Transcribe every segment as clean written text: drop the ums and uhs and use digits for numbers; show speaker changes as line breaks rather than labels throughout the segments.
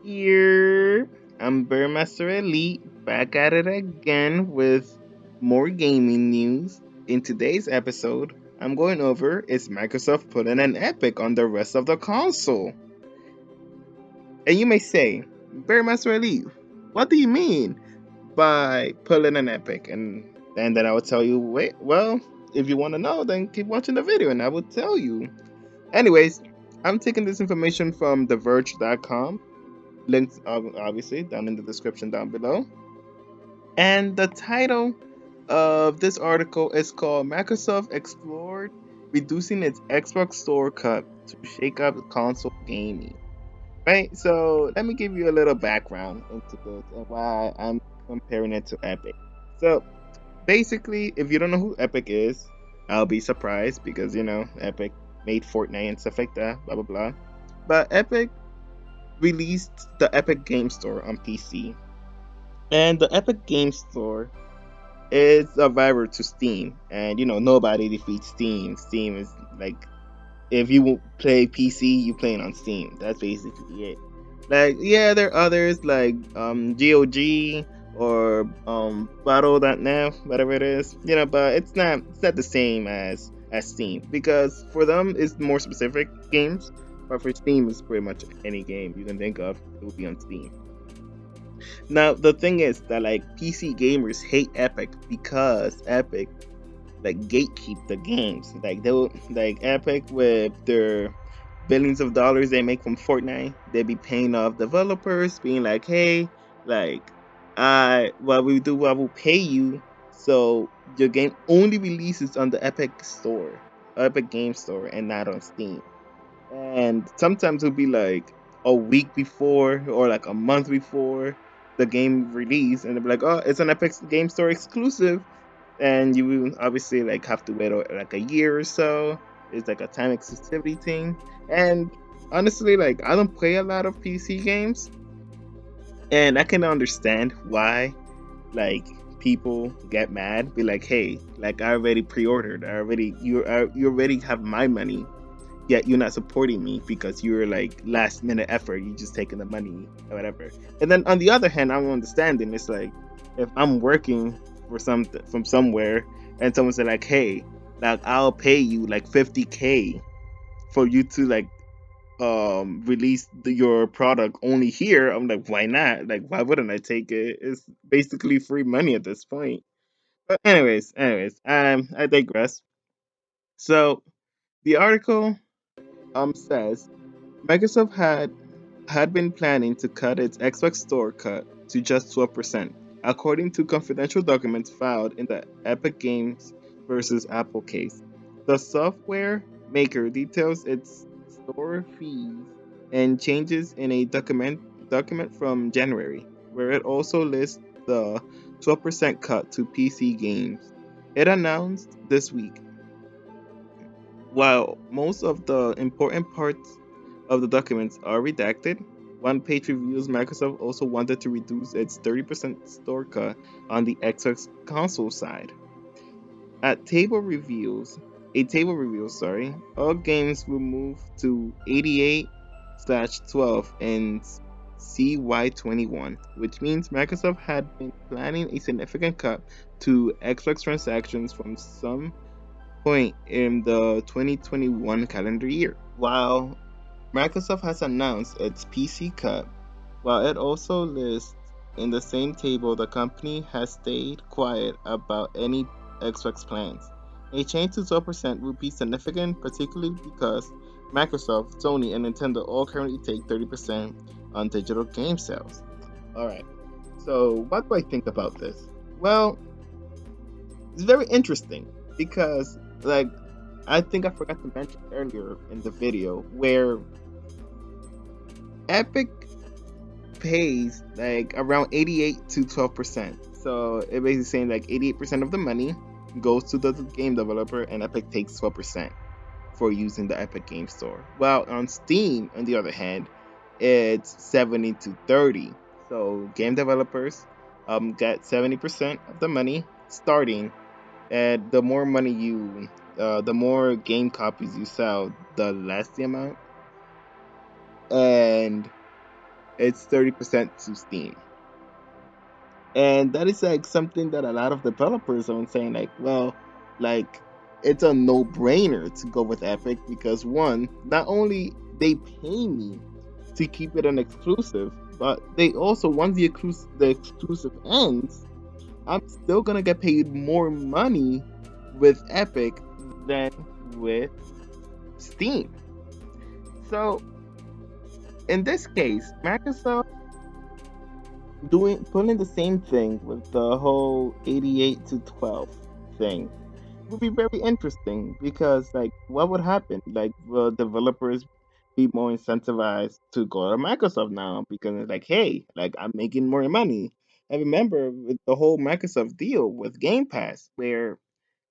Here, I'm BariMasterElite back at it again with more gaming news. In today's episode, I'm going over is Microsoft putting an epic on the rest of the console. And you may say, BariMasterElite, what do you mean by pulling an epic? And then I will tell you, wait, well, if you want to know, then keep watching the video and I will tell you. Anyways, I'm taking this information from TheVerge.com. Links obviously down in the description down below. And the title of this article is called Microsoft Explored Reducing its Xbox Store Cut to Shake Up Console Gaming. Right? So let me give you a little background into this and why I'm comparing it to Epic. So basically, if you don't know who Epic is, I'll be surprised because Epic made Fortnite and stuff like that, blah blah blah. But Epic released the Epic Game Store on PC. And the Epic Game Store is a rival to Steam. And nobody defeats Steam. Steam is like, if you play PC, you playing on Steam. That's basically it. Like, yeah, there are others like GOG or Battle.net, whatever it is, but it's not the same as Steam because for them it's more specific games, but for Steam it's pretty much any game you can think of, it will be on Steam. Now the thing is that like PC gamers hate Epic because Epic like gatekeep the games. Like they'll like Epic with their billions of dollars they make from Fortnite, they be paying off developers, being like, hey, like I what we do, I will pay you so your game only releases on the Epic store, Epic Game Store, and not on Steam. And sometimes it'll be like a week before or like a month before the game release, and they'll be like, "Oh, it's an Epic Game Store exclusive," and you will obviously like have to wait like a year or so. It's like a time exclusivity thing, and honestly, like I don't play a lot of PC games, and I can understand why like people get mad, be like, "Hey, like I already pre-ordered, you already have my money." Yet you're not supporting me because you're like last minute effort. You just taking the money or whatever. And then on the other hand, I'm understanding it's like if I'm working for something from somewhere and someone said like, hey, like I'll pay you like 50K for you to like release your product only here. I'm like, why not? Like, why wouldn't I take it? It's basically free money at this point. But anyways, I digress. So the article says Microsoft had been planning to cut its Xbox Store cut to just 12%, according to confidential documents filed in the Epic Games versus Apple case. The software maker details its store fees and changes in a document from January, where it also lists the 12% cut to PC games. It announced this week while most of the important parts of the documents are redacted, one page reveals Microsoft also wanted to reduce its 30% store cut on the Xbox console side. At table reveals, all games will move to 88/12 and CY21, which means Microsoft had been planning a significant cut to Xbox transactions from some point in the 2021 calendar year. While Microsoft has announced its PC cut, while it also lists in the same table the company has stayed quiet about any Xbox plans. A change to 12% would be significant, particularly because Microsoft, Sony, and Nintendo all currently take 30% on digital game sales. Alright, so what do I think about this? Well, it's very interesting because like I think I forgot to mention earlier in the video where Epic pays like around 88 to 12%. So it basically saying like 88% of the money goes to the game developer and Epic takes 12% for using the Epic Game Store. While on Steam, on the other hand, it's 70 to 30. So game developers get 70% of the money starting, and the more money the more game copies you sell, the less the amount. And it's 30% to Steam. And that is like something that a lot of developers are saying, like, well, like it's a no-brainer to go with Epic because one, not only they pay me to keep it an exclusive, but they also once the exclusive ends, I'm still gonna get paid more money with Epic than with Steam. So in this case, Microsoft doing putting the same thing with the whole 88 to 12 thing would be very interesting because like what would happen? Like will developers be more incentivized to go to Microsoft now because it's like, hey, like I'm making more money. I remember with the whole Microsoft deal with Game Pass where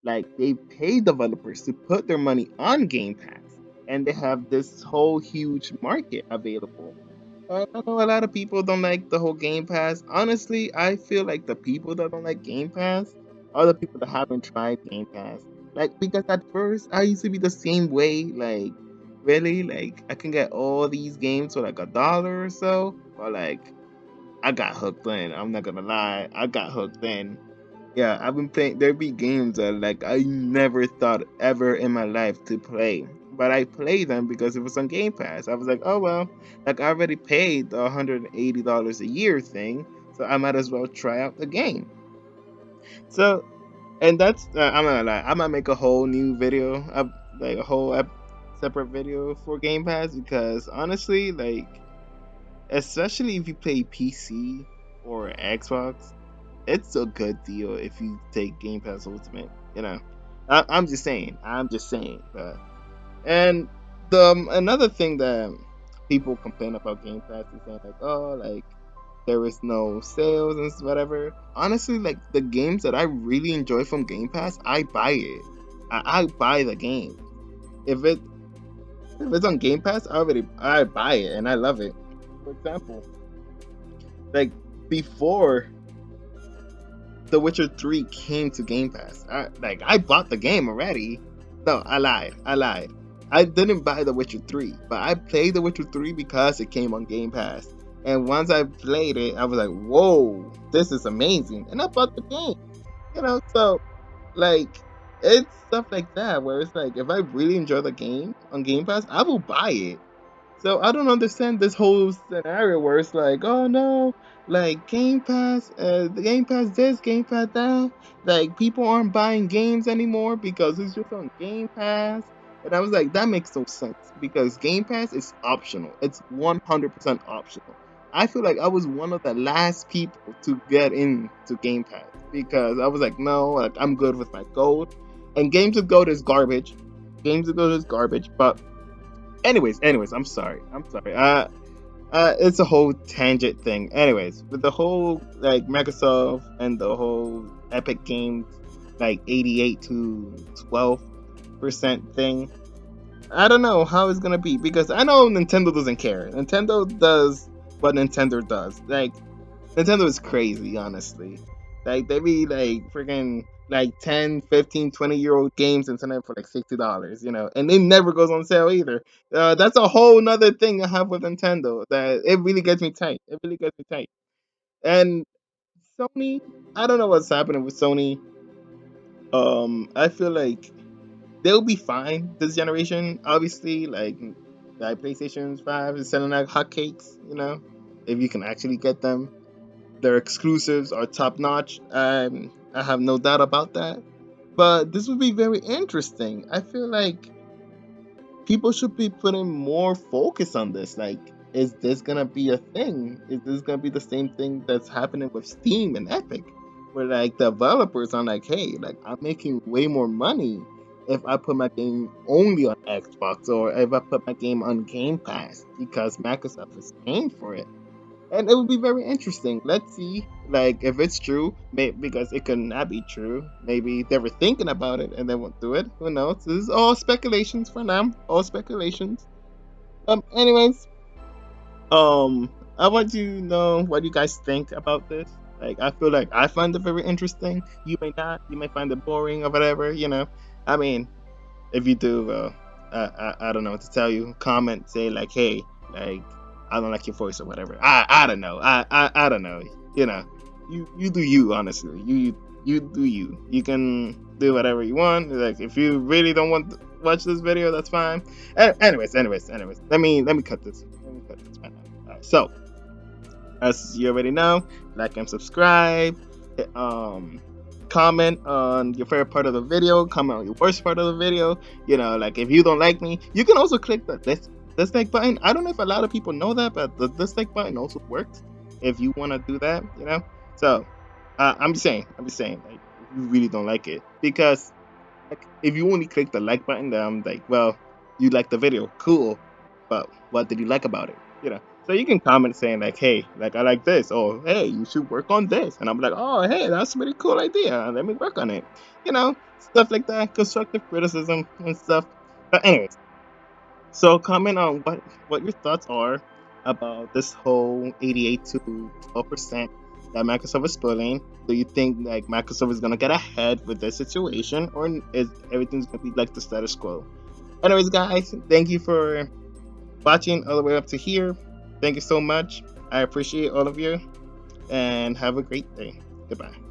like they pay developers to put their money on Game Pass and they have this whole huge market available. I know a lot of people don't like the whole Game Pass. Honestly, I feel like the people that don't like Game Pass are the people that haven't tried Game Pass. Like, because at first I used to be the same way. Like, really, like I can get all these games for like $1 or so. But like, I got hooked in. I'm not gonna lie, I got hooked in. Yeah, I've been playing. There be games that like I never thought ever in my life to play, but I play them because it was on Game Pass. I was like, oh well, like I already paid the $180 a year thing, so I might as well try out the game. So, and that's I'm not gonna lie, I might make a whole new video, like a whole separate video for Game Pass because honestly, like especially if you play PC or Xbox, it's a good deal if you take Game Pass Ultimate. You know, I'm just saying. I'm just saying. And the another thing that people complain about Game Pass is saying like, oh, like there is no sales and whatever. Honestly, like the games that I really enjoy from Game Pass, I buy it. I buy the game. If it if it's on Game Pass, I buy it and I love it. For example, like before The Witcher 3 came to Game Pass. I bought the game already. No, I lied. I lied. I didn't buy The Witcher 3, but I played The Witcher 3 because it came on Game Pass. And once I played it, I was like, "Whoa, this is amazing!" And I bought the game. So like it's stuff like that where it's like if I really enjoy the game on Game Pass, I will buy it. So I don't understand this whole scenario where it's like, oh no, like Game Pass, the Game Pass this, Game Pass that. Like people aren't buying games anymore because it's just on Game Pass. And I was like, that makes no sense because Game Pass is optional. It's 100% optional. I feel like I was one of the last people to get into Game Pass because I was like, no, like I'm good with my gold. And Games with Gold is garbage. Games with Gold is garbage, but anyways, I'm sorry. It's a whole tangent thing. Anyways, with the whole like Microsoft and the whole Epic Games like 88 to 12% thing, I don't know how it's gonna be because I know Nintendo doesn't care. Nintendo does what Nintendo does. Like Nintendo is crazy, honestly. Like they be like freaking like 10, 15, 20-year-old games and selling it for like $60, and it never goes on sale either. That's a whole nother thing I have with Nintendo that it really gets me tight. It really gets me tight. And Sony, I don't know what's happening with Sony. I feel like they'll be fine this generation. Obviously, like PlayStation 5 is selling like hotcakes, if you can actually get them. Their exclusives are top notch. I have no doubt about that. But this would be very interesting. I feel like people should be putting more focus on this. Like, is this gonna be a thing? Is this gonna be the same thing that's happening with Steam and Epic? Where like developers are like, hey, like I'm making way more money if I put my game only on Xbox or if I put my game on Game Pass because Microsoft is paying for it. And it would be very interesting. Let's see, like, if it's true, because it could not be true. Maybe they were thinking about it and they won't do it. Who knows? This is all speculations for now. All speculations. Anyways, I want to know what you guys think about this. Like, I feel like I find it very interesting. You may not. You may find it boring or whatever. I mean, if you do, I don't know what to tell you. Comment, say like, hey, like I don't like your voice or whatever. I don't know. I don't know. You know, you do you. Honestly, you do you. You can do whatever you want. Like if you really don't want to watch this video, that's fine. Anyways. Let me cut this. Let me cut this right now. All right, so as you already know, like and subscribe. Hit, comment on your favorite part of the video. Comment on your worst part of the video. You know, like if you don't like me, you can also click the dislike button. I don't know if a lot of people know that, but the dislike button also works if you want to do that. You know, so I'm just saying, like if you really don't like it, because like if you only click the like button, then I'm like, well, you like the video, cool, but what did you like about it? You know, so you can comment saying like, hey, like I like this, or hey, you should work on this, and I'm like, oh, hey, that's a really cool idea. Let me work on it. You know, stuff like that, constructive criticism and stuff. But anyways, so comment on what your thoughts are about this whole 88 to 12% that Microsoft is pulling. Do you think like Microsoft is gonna get ahead with this situation, or is everything's gonna be like the status quo? Anyways, guys, thank you for watching all the way up to here. Thank you so much. I appreciate all of you, and have a great day. Goodbye.